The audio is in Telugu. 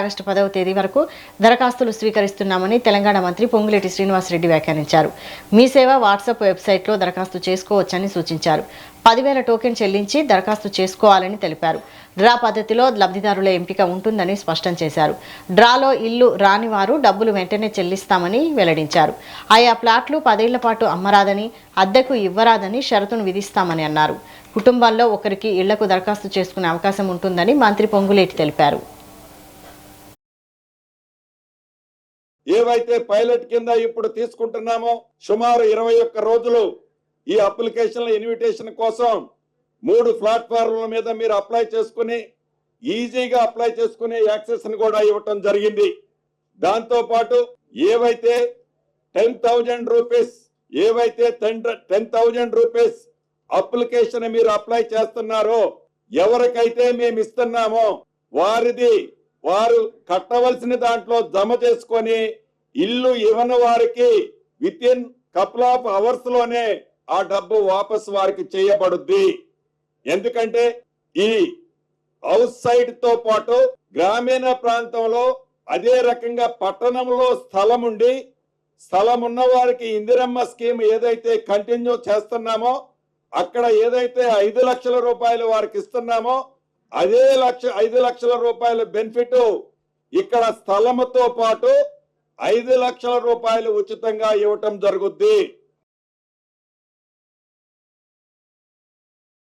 ఆగస్టు 10వ తేదీ వరకు దరఖాస్తులు స్వీకరిస్తున్నామని తెలంగాణ మంత్రి పొంగులేటి శ్రీనివాసరెడ్డి వ్యాఖ్యానించారు. మీ సేవ వాట్సాప్ వెబ్సైట్లో దరఖాస్తు చేసుకోవచ్చని సూచించారు. 10,000 టోకెన్ చెల్లించి దరఖాస్తు చేసుకోవాలని తెలిపారు. డ్రా పద్ధతిలో లబ్ధిదారుల ఎంపిక ఉంటుందని స్పష్టం చేశారు. డ్రాలో ఇల్లు రాని వారు డబ్బులు వెంటనే చెల్లిస్తామని వెల్లడించారు. ఆయా ప్లాట్లు 10 ఏళ్ల పాటు అమ్మరాదని, అద్దెకు ఇవ్వరాదని షరతును విధిస్తామని అన్నారు. కుటుంబాల్లో ఒకరికి ఇళ్లకు దరఖాస్తు చేసుకునే అవకాశం ఉంటుందని మంత్రి పొంగులేటి తెలిపారు. ఏవైతే పైలట్ కింద ఇప్పుడు తీసుకుంటున్నామో సుమారు 21 రోజులు ఈ అప్లికేషన్ల ఇన్విటేషన్ కోసం 3 ప్లాట్ఫామ్ల మీద మీరు అప్లై చేసుకుని ఈజీగా అప్లై చేసుకునే యాక్సెస్ ని కూడా ఇవ్వటం జరిగింది. దాంతో పాటు ఏవైతే 10,000 రూపీస్ 10,000 రూపీస్ అప్లికేషన్ మీరు అప్లై చేస్తున్నారో ఎవరికైతే మేము ఇస్తున్నామో వారు కట్టవలసిన దాంట్లో జమ చేసుకొని ఇల్లు ఇవ్వని వారికి with in couple of hours లోనే ఆ డబ్బు వాపస్ వారికి చేయబడుద్ది. ఎందుకంటే ఈ హౌస్ సైడ్ తో పాటు గ్రామీణ ప్రాంతంలో అదే రకంగా పట్టణంలో స్థలం ఉన్న వారికి ఇందిరమ్మ స్కీమ్ ఏదైతే కంటిన్యూ చేస్తున్నామో అక్కడ ఏదైతే 5 లక్షల రూపాయలు వారికి ఇస్తున్నామో అదే 5 లక్షల రూపాయల బెనిఫిట్ ఇక్కడ స్థలముతో పాటు 5 లక్షల రూపాయలు ఉచితంగా ఇవ్వటం జరుగుద్ది.